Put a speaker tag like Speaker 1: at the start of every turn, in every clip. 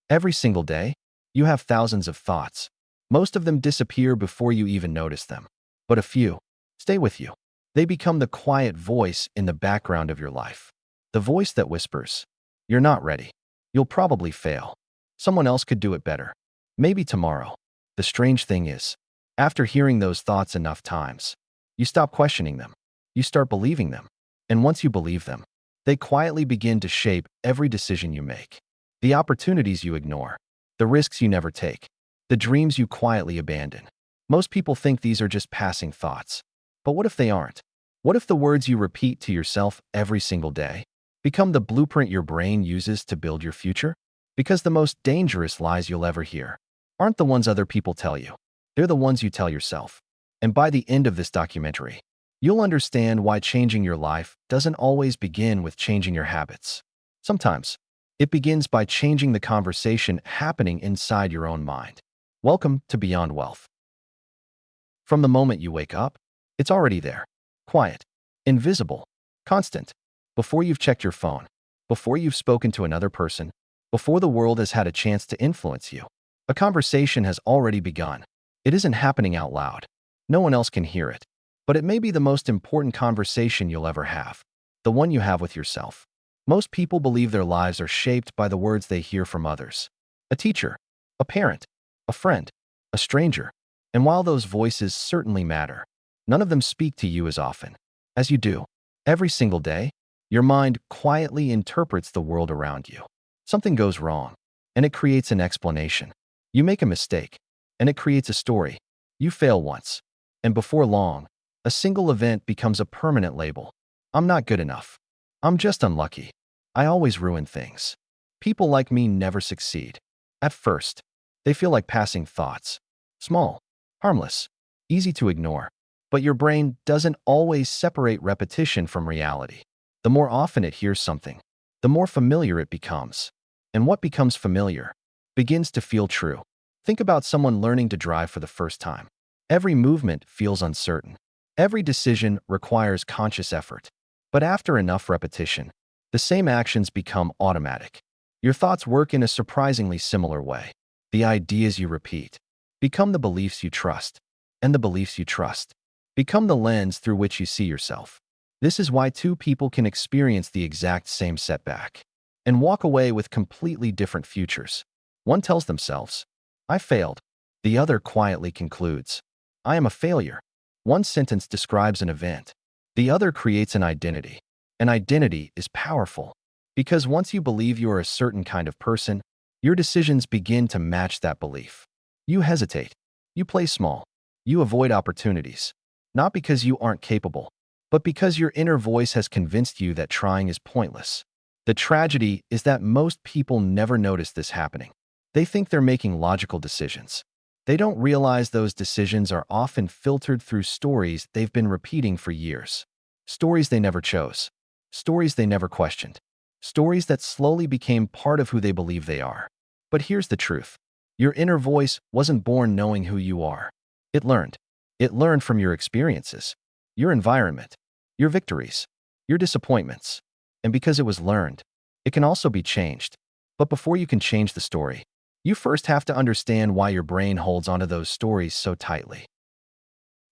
Speaker 1: Every single day, you have thousands of thoughts. Most of them disappear before you even notice them. But a few stay with you. They become the quiet voice in the background of your life. The voice that whispers, "You're not ready. You'll probably fail. Someone else could do it better. Maybe tomorrow." The strange thing is, after hearing those thoughts enough times, you stop questioning them. You start believing them. And once you believe them, they quietly begin to shape every decision you make. The opportunities you ignore, the risks you never take, the dreams you quietly abandon. Most people think these are just passing thoughts. But what if they aren't? What if the words you repeat to yourself every single day become the blueprint your brain uses to build your future? Because the most dangerous lies you'll ever hear aren't the ones other people tell you. They're the ones you tell yourself. And by the end of this documentary, you'll understand why changing your life doesn't always begin with changing your habits. Sometimes, it begins by changing the conversation happening inside your own mind. Welcome to Beyond Wealth. From the moment you wake up, it's already there. Quiet, invisible, constant. Before you've checked your phone, before you've spoken to another person, before the world has had a chance to influence you, a conversation has already begun. It isn't happening out loud. No one else can hear it. But it may be the most important conversation you'll ever have, the one you have with yourself. Most people believe their lives are shaped by the words they hear from others. A teacher, a parent, a friend, a stranger. And while those voices certainly matter, none of them speak to you as often as you do. Every single day, your mind quietly interprets the world around you. Something goes wrong, and it creates an explanation. You make a mistake, and it creates a story. You fail once, and before long, a single event becomes a permanent label. I'm not good enough. I'm just unlucky. I always ruin things. People like me never succeed. At first, they feel like passing thoughts. Small, harmless, easy to ignore. But your brain doesn't always separate repetition from reality. The more often it hears something, the more familiar it becomes. And what becomes familiar begins to feel true. Think about someone learning to drive for the first time. Every movement feels uncertain. Every decision requires conscious effort. But after enough repetition, the same actions become automatic. Your thoughts work in a surprisingly similar way. The ideas you repeat become the beliefs you trust, and the beliefs you trust become the lens through which you see yourself. This is why two people can experience the exact same setback and walk away with completely different futures. One tells themselves, "I failed." The other quietly concludes, "I am a failure." One sentence describes an event. The other creates an identity. An identity is powerful because once you believe you are a certain kind of person, your decisions begin to match that belief. You hesitate. You play small. You avoid opportunities. Not because you aren't capable, but because your inner voice has convinced you that trying is pointless. The tragedy is that most people never notice this happening. They think they're making logical decisions. They don't realize those decisions are often filtered through stories they've been repeating for years. Stories they never chose. Stories they never questioned. Stories that slowly became part of who they believe they are. But here's the truth. Your inner voice wasn't born knowing who you are. It learned. It learned from your experiences, your environment, your victories, your disappointments. And because it was learned, it can also be changed. But before you can change the story, you first have to understand why your brain holds onto those stories so tightly.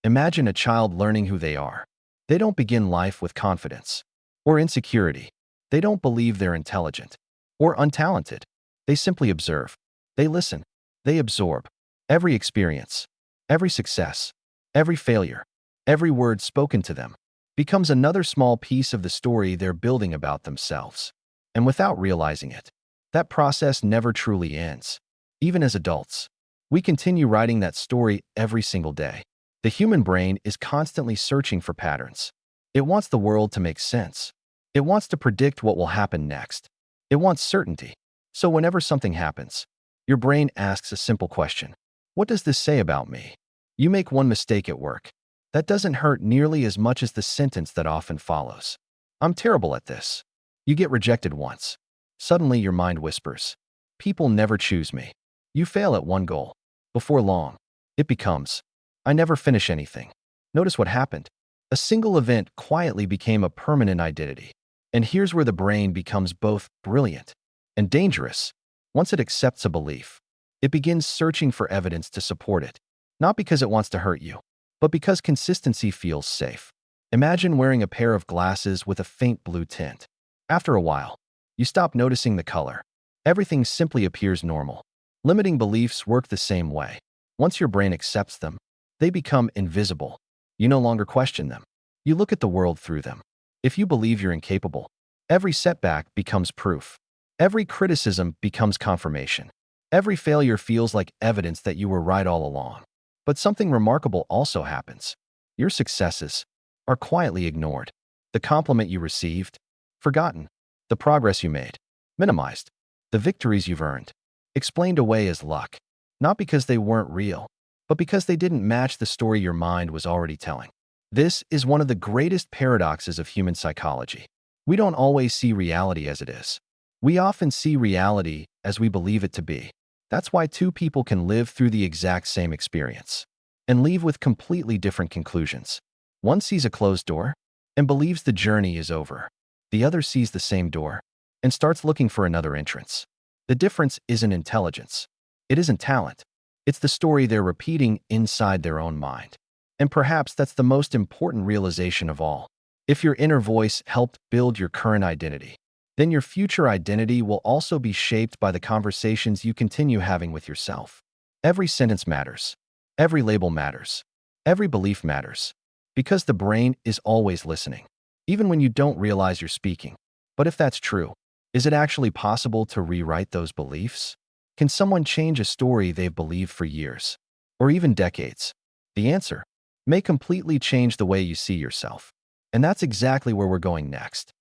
Speaker 1: Imagine a child learning who they are. They don't begin life with confidence or insecurity. They don't believe they're intelligent or untalented. They simply observe. They listen. They absorb. Every experience, every success, every failure, every word spoken to them becomes another small piece of the story they're building about themselves. And without realizing it, that process never truly ends. Even as adults, we continue writing that story every single day. The human brain is constantly searching for patterns. It wants the world to make sense. It wants to predict what will happen next. It wants certainty. So whenever something happens, your brain asks a simple question. What does this say about me? You make one mistake at work. That doesn't hurt nearly as much as the sentence that often follows. I'm terrible at this. You get rejected once. Suddenly your mind whispers, people never choose me. You fail at one goal. Before long, it becomes, I never finish anything. Notice what happened. A single event quietly became a permanent identity. And here's where the brain becomes both brilliant and dangerous. Once it accepts a belief, it begins searching for evidence to support it, not because it wants to hurt you, but because consistency feels safe. Imagine wearing a pair of glasses with a faint blue tint. After a while, you stop noticing the color. Everything simply appears normal. Limiting beliefs work the same way. Once your brain accepts them, they become invisible. You no longer question them. You look at the world through them. If you believe you're incapable, every setback becomes proof. Every criticism becomes confirmation. Every failure feels like evidence that you were right all along. But something remarkable also happens. Your successes are quietly ignored. The compliment you received, forgotten. The progress you made, minimized. The victories you've earned, explained away as luck. Not because they weren't real, but because they didn't match the story your mind was already telling. This is one of the greatest paradoxes of human psychology. We don't always see reality as it is. We often see reality as we believe it to be. That's why two people can live through the exact same experience and leave with completely different conclusions. One sees a closed door and believes the journey is over. The other sees the same door and starts looking for another entrance. The difference isn't intelligence. It isn't talent. It's the story they're repeating inside their own mind. And perhaps that's the most important realization of all. If your inner voice helped build your current identity, then your future identity will also be shaped by the conversations you continue having with yourself. Every sentence matters. Every label matters. Every belief matters. Because the brain is always listening, even when you don't realize you're speaking. But if that's true, is it actually possible to rewrite those beliefs? Can someone change a story they've believed for years, or even decades? The answer may completely change the way you see yourself. And that's exactly where we're going next.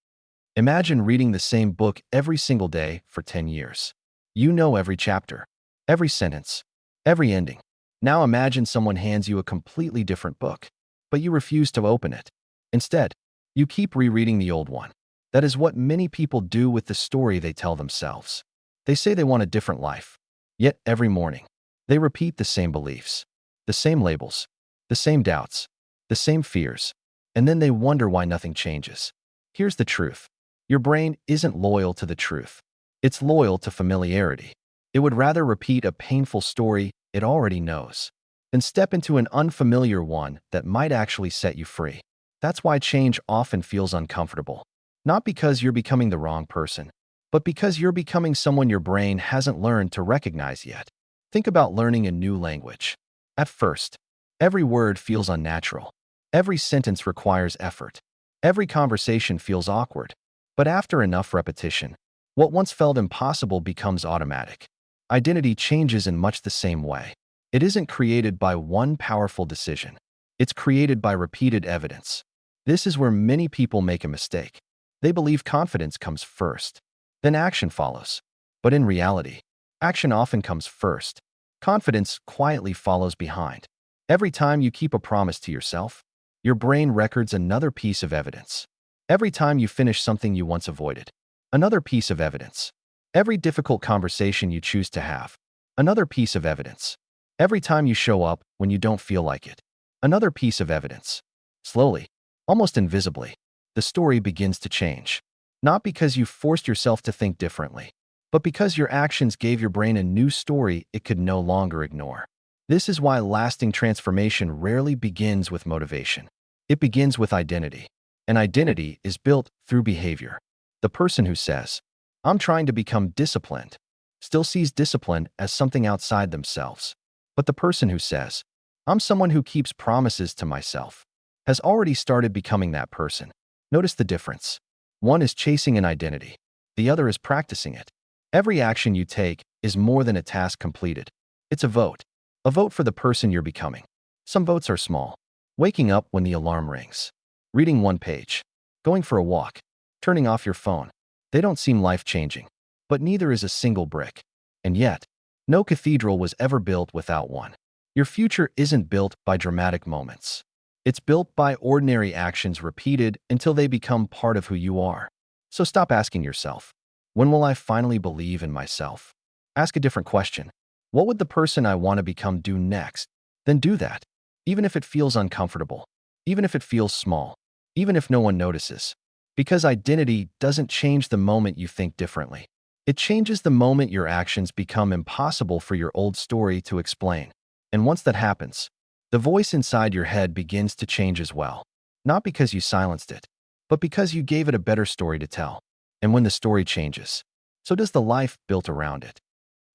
Speaker 1: Imagine reading the same book every single day for 10 years. You know every chapter, every sentence, every ending. Now imagine someone hands you a completely different book, but you refuse to open it. Instead, you keep rereading the old one. That is what many people do with the story they tell themselves. They say they want a different life. Yet every morning, they repeat the same beliefs, the same labels, the same doubts, the same fears, and then they wonder why nothing changes. Here's the truth. Your brain isn't loyal to the truth. It's loyal to familiarity. It would rather repeat a painful story it already knows than step into an unfamiliar one that might actually set you free. That's why change often feels uncomfortable. Not because you're becoming the wrong person, but because you're becoming someone your brain hasn't learned to recognize yet. Think about learning a new language. At first, every word feels unnatural. Every sentence requires effort. Every conversation feels awkward. But after enough repetition, what once felt impossible becomes automatic. Identity changes in much the same way. It isn't created by one powerful decision. It's created by repeated evidence. This is where many people make a mistake. They believe confidence comes first, then action follows. But in reality, action often comes first. Confidence quietly follows behind. Every time you keep a promise to yourself, your brain records another piece of evidence. Every time you finish something you once avoided, another piece of evidence. Every difficult conversation you choose to have, another piece of evidence. Every time you show up when you don't feel like it, another piece of evidence. Slowly, almost invisibly, the story begins to change. Not because you forced yourself to think differently, but because your actions gave your brain a new story it could no longer ignore. This is why lasting transformation rarely begins with motivation. It begins with identity. And identity is built through behavior. The person who says, "I'm trying to become disciplined," still sees discipline as something outside themselves. But the person who says, "I'm someone who keeps promises to myself," has already started becoming that person. Notice the difference. One is chasing an identity. The other is practicing it. Every action you take is more than a task completed. It's a vote. A vote for the person you're becoming. Some votes are small. Waking up when the alarm rings. Reading one page, going for a walk, turning off your phone. They don't seem life-changing, but neither is a single brick. And yet, no cathedral was ever built without one. Your future isn't built by dramatic moments. It's built by ordinary actions repeated until they become part of who you are. So stop asking yourself, when will I finally believe in myself? Ask a different question. What would the person I want to become do next? Then do that, even if it feels uncomfortable, even if it feels small. Even if no one notices. Because identity doesn't change the moment you think differently. It changes the moment your actions become impossible for your old story to explain. And once that happens, the voice inside your head begins to change as well. Not because you silenced it, but because you gave it a better story to tell. And when the story changes, so does the life built around it.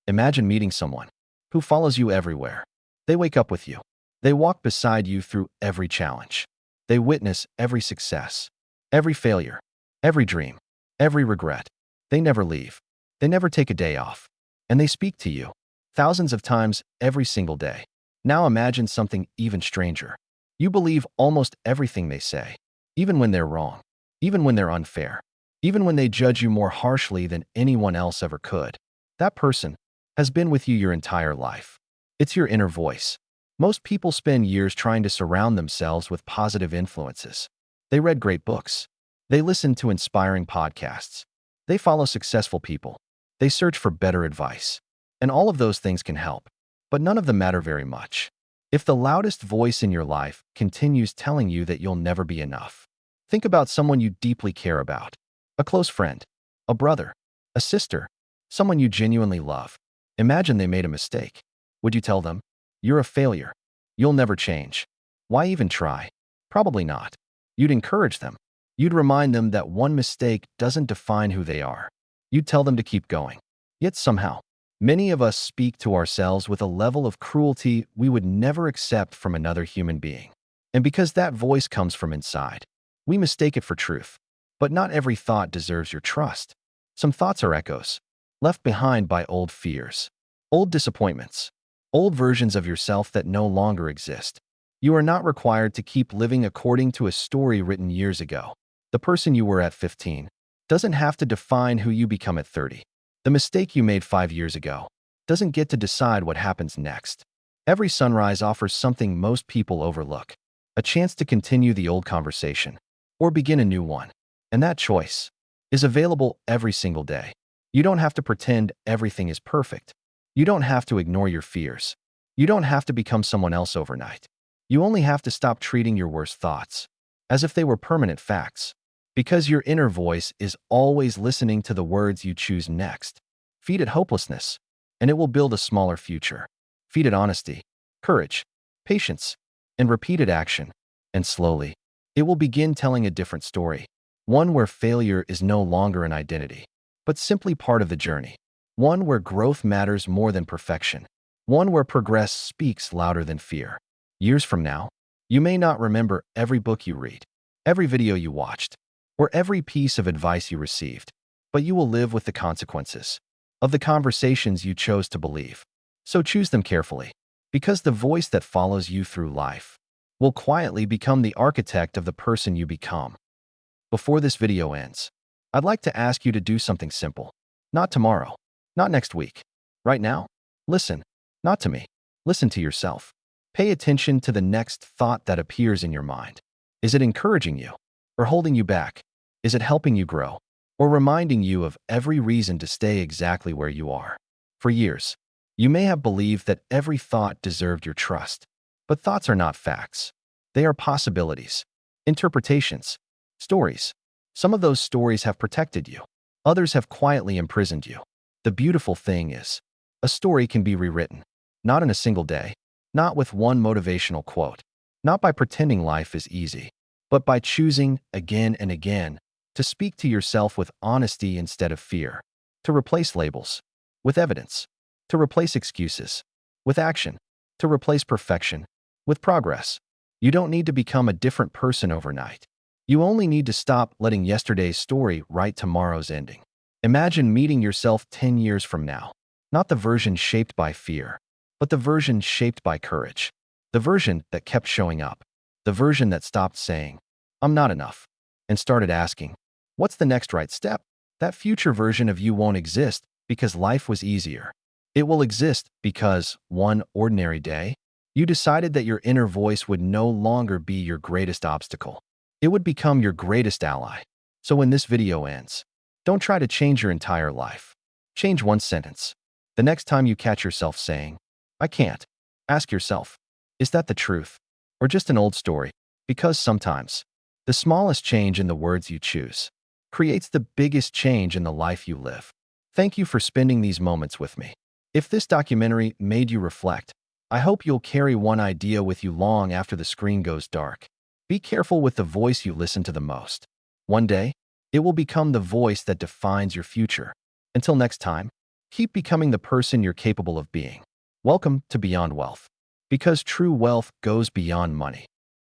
Speaker 1: Imagine meeting someone who follows you everywhere. They wake up with you. They walk beside you through every challenge. They witness every success, every failure, every dream, every regret. They never leave. They never take a day off. And they speak to you thousands of times every single day. Now imagine something even stranger. You believe almost everything they say, even when they're wrong, even when they're unfair, even when they judge you more harshly than anyone else ever could. That person has been with you your entire life. It's your inner voice. Most people spend years trying to surround themselves with positive influences. They read great books. They listen to inspiring podcasts. They follow successful people. They search for better advice. And all of those things can help, but none of them matter very much if the loudest voice in your life continues telling you that you'll never be enough. Think about someone you deeply care about, a close friend, a brother, a sister, someone you genuinely love. Imagine they made a mistake. Would you tell them, "You're a failure. You'll never change"? Why even try? Probably not. You'd encourage them. You'd remind them that one mistake doesn't define who they are. You'd tell them to keep going. Yet somehow, many of us speak to ourselves with a level of cruelty we would never accept from another human being. And because that voice comes from inside, we mistake it for truth. But not every thought deserves your trust. Some thoughts are echoes, left behind by old fears, old disappointments, old versions of yourself that no longer exist. You are not required to keep living according to a story written years ago. The person you were at 15 doesn't have to define who you become at 30. The mistake you made 5 years ago doesn't get to decide what happens next. Every sunrise offers something most people overlook, a chance to continue the old conversation or begin a new one. And that choice is available every single day. You don't have to pretend everything is perfect. You don't have to ignore your fears. You don't have to become someone else overnight. You only have to stop treating your worst thoughts as if they were permanent facts, because your inner voice is always listening to the words you choose next. Feed it hopelessness, and it will build a smaller future. Feed it honesty, courage, patience, and repeated action, and slowly, it will begin telling a different story, one where failure is no longer an identity, but simply part of the journey, one where growth matters more than perfection, one where progress speaks louder than fear. Years from now, you may not remember every book you read, every video you watched, or every piece of advice you received, but you will live with the consequences of the conversations you chose to believe. So choose them carefully, because the voice that follows you through life will quietly become the architect of the person you become. Before this video ends, I'd like to ask you to do something simple. Not tomorrow, not next week. Right now, listen, not to me. Listen to yourself. Pay attention to the next thought that appears in your mind. Is it encouraging you or holding you back? Is it helping you grow or reminding you of every reason to stay exactly where you are? For years, you may have believed that every thought deserved your trust, but thoughts are not facts. They are possibilities, interpretations, stories. Some of those stories have protected you. Others have quietly imprisoned you. The beautiful thing is, a story can be rewritten, not in a single day, not with one motivational quote, not by pretending life is easy, but by choosing again and again to speak to yourself with honesty instead of fear, to replace labels with evidence, to replace excuses with action, to replace perfection with progress. You don't need to become a different person overnight. You only need to stop letting yesterday's story write tomorrow's ending. Imagine meeting yourself 10 years from now, not the version shaped by fear, but the version shaped by courage, the version that kept showing up, the version that stopped saying, "I'm not enough," and started asking, "What's the next right step?" That future version of you won't exist because life was easier. It will exist because, one ordinary day, you decided that your inner voice would no longer be your greatest obstacle. It would become your greatest ally. So when this video ends, don't try to change your entire life. Change one sentence. The next time you catch yourself saying, "I can't," ask yourself, is that the truth or just an old story? Because sometimes, the smallest change in the words you choose creates the biggest change in the life you live. Thank you for spending these moments with me. If this documentary made you reflect, I hope you'll carry one idea with you long after the screen goes dark. Be careful with the voice you listen to the most. One day, it will become the voice that defines your future. Until next time, keep becoming the person you're capable of being. Welcome to Beyond Wealth. Because true wealth goes beyond money.